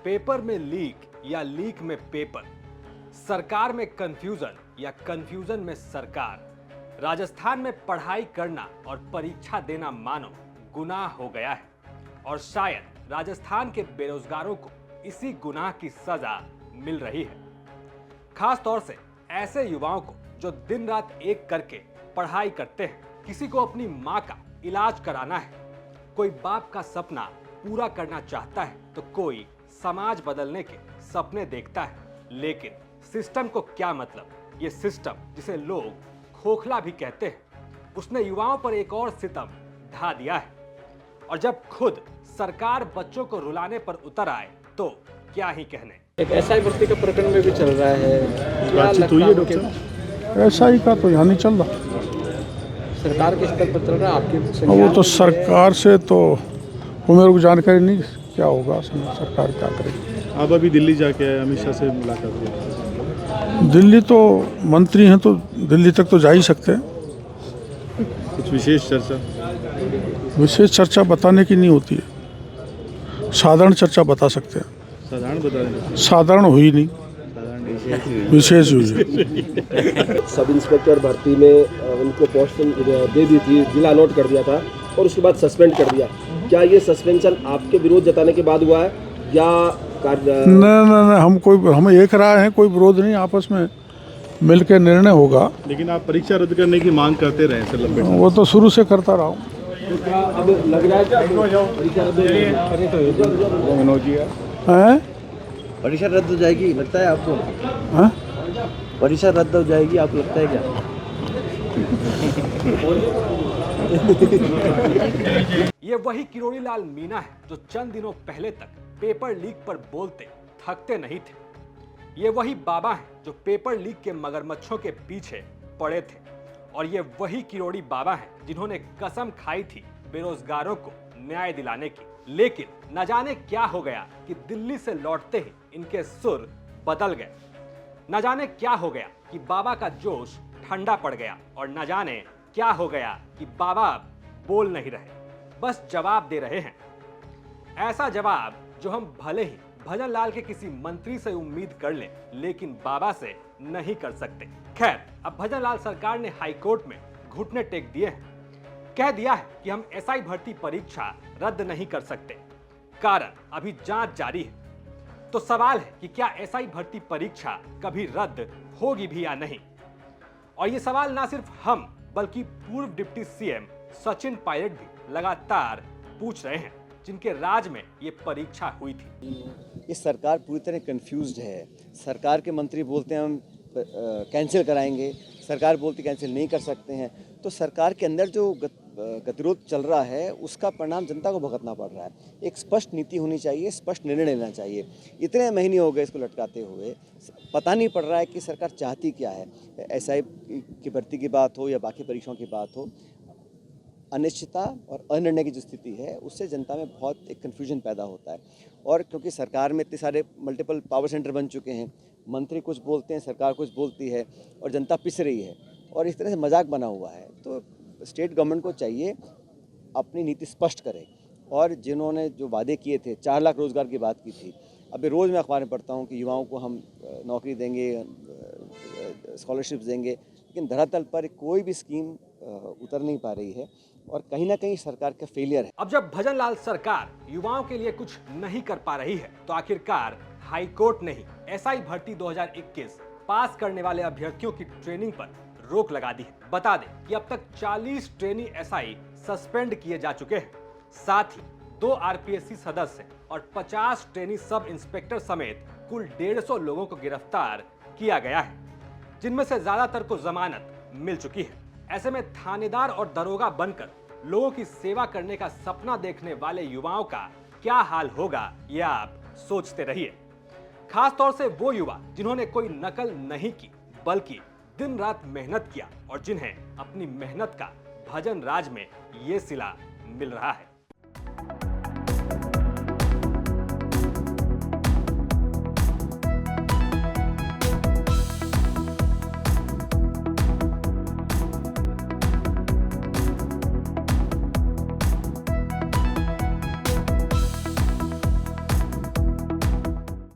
Paper में leak या leak में पेपर, सरकार में कंफ्यूजन या कंफ्यूजन में सरकार, राजस्थान में पढ़ाई करना और परीक्षा देना मानो गुनाह हो गया है और शायद राजस्थान के बेरोजगारों को इसी गुनाह की सजा मिल रही है। खास तौर से ऐसे युवाओं को जो दिन रात एक करके पढ़ाई करते हैं। किसी को अपनी माँ का इलाज कराना है, कोई बाप का सपना पूरा करना चाहता है, तो कोई समाज बदलने के सपने देखता है। लेकिन सिस्टम को क्या मतलब, ये सिस्टम जिसे लोग खोखला भी कहते हैं, उसने युवाओं पर एक और सितम ढा दिया है। और जब खुद सरकार बच्चों को रुलाने पर उतर आए तो क्या ही कहने। एक एसआई भर्ती का प्रकरण में भी चल रहा है, क्या बातचीत हुई है डॉक्टर? एसआई का तो यहाँ नहीं चल रहा, सरकार के स्तर पर चल रहा है। आपकी वो तो सरकार से तो वो मेरे को जानकारी नहीं क्या होगा, सरकार क्या करेगी। आप अभी दिल्ली जाके आए, अमित शाह से मुलाकात हुई? दिल्ली तो मंत्री हैं तो दिल्ली तक तो जा ही सकते हैं। कुछ विशेष चर्चा? विशेष चर्चा बताने की नहीं होती है, साधारण चर्चा बता सकते हैं। साधारण बता दें। साधारण हुई नहीं, विशेष हुई है। सब इंस्पेक्टर भर्ती में उनको पोस्ट दे दी थी, जिला अलॉट कर दिया था और उसके बाद सस्पेंड कर दिया। क्या ये सस्पेंशन आपके विरोध जताने के बाद हुआ है या नहीं, हम एक राय हैं, कोई विरोध नहीं, आपस में मिलकर निर्णय होगा। लेकिन आप परीक्षा रद्द करने की मांग करते रहे सर लंबे समय। वो तो शुरू से करता रहा हूँ। तो क्या अब लग रहा है परीक्षा रद्द हो जाएगी लगता है आपको? हाँ? परीक्षा रद्द हो जाएगी आपको लगता है क्या? ये वही किरोड़ी लाल मीणा है जो चंद दिनों पहले तक पेपर लीक पर बोलते थकते नहीं थे। ये वही बाबा हैं जो पेपर लीक के मगरमच्छों के पीछे पड़े थे। और ये वही किरोड़ी बाबा हैं जिन्होंने कसम खाई थी बेरोजगारों को न्याय दिलाने की। लेकिन न जाने क्या हो गया कि दिल्ली से लौटते ही इनके सुर बदल गए। न जाने क्या हो गया कि बाबा का जोश ठंडा पड़ गया और न जाने क्या हो गया कि बाबा बोल नहीं रहे, बस जवाब दे रहे हैं। ऐसा जवाब जो हम भले ही भजन लाल के किसी मंत्री से उम्मीद कर लें, लेकिन बाबा से नहीं कर सकते। खैर, अब भजन लाल सरकार ने हाईकोर्ट में घुटने टेक दिए हैं। कह दिया है कि हम एसआई भर्ती परीक्षा रद्द नहीं कर सकते, कारण अभी जांच जारी है। तो सवाल है कि क्या एसआई भर्ती परीक्षा कभी रद्द होगी भी या नहीं। और ये सवाल ना सिर्फ हम बल्कि पूर्व डिप्टी सीएम सचिन पायलट भी लगातार पूछ रहे हैं, जिनके राज में ये परीक्षा हुई थी। ये सरकार पूरी तरह कंफ्यूज्ड है। सरकार के मंत्री बोलते हैं हम कैंसिल कराएंगे, सरकार बोलती कैंसिल नहीं कर सकते हैं। तो सरकार के अंदर जो गतिरोध चल रहा है उसका परिणाम जनता को भुगतना पड़ रहा है। एक स्पष्ट नीति होनी चाहिए, स्पष्ट निर्णय लेना चाहिए। इतने महीने हो गए इसको लटकाते हुए, पता नहीं पड़ रहा है कि सरकार चाहती क्या है। एसआई की भर्ती की बात हो या बाकी परीक्षाओं की बात हो, अनिश्चितता और अनिर्णय की जो स्थिति है उससे जनता में बहुत एक कन्फ्यूजन पैदा होता है। और क्योंकि सरकार में इतने सारे मल्टीपल पावर सेंटर बन चुके हैं, मंत्री कुछ बोलते हैं, सरकार कुछ बोलती है और जनता पिस रही है और इस तरह से मजाक बना हुआ है। तो स्टेट गवर्नमेंट को चाहिए अपनी नीति स्पष्ट करे। और जिन्होंने जो वादे किए थे, 4 लाख रोजगार की बात की थी, अभी रोज़ मैं अखबार में पढ़ता हूँ कि युवाओं को हम नौकरी देंगे, स्कॉलरशिप्स देंगे, लेकिन धरातल पर कोई भी स्कीम उतर नहीं पा रही है और कहीं ना कहीं सरकार का फेलियर है। अब जब भजन लाल सरकार युवाओं के लिए कुछ नहीं कर पा रही है, तो आखिरकार हाईकोर्ट ने ही एसआई भर्ती 2021 पास करने वाले अभ्यर्थियों की ट्रेनिंग पर रोक लगा दी है। बता दें कि अब तक 40 ट्रेनी एसआई सस्पेंड किए जा चुके हैं। साथ ही 2 आरपीएससी सदस्य और 50 ट्रेनी सब इंस्पेक्टर समेत कुल 150 लोगों को गिरफ्तार किया गया है, जिनमें से ज्यादातर को जमानत मिल चुकी है। ऐसे में थानेदार और दरोगा बनकर लोगों की सेवा करने का सपना देखने वाले युवाओं का क्या हाल होगा, ये आप सोचते रहिए। खास तौर से वो युवा जिन्होंने कोई नकल नहीं की बल्कि दिन रात मेहनत किया और जिन्हें अपनी मेहनत का भजन राज में ये सिला मिल रहा है।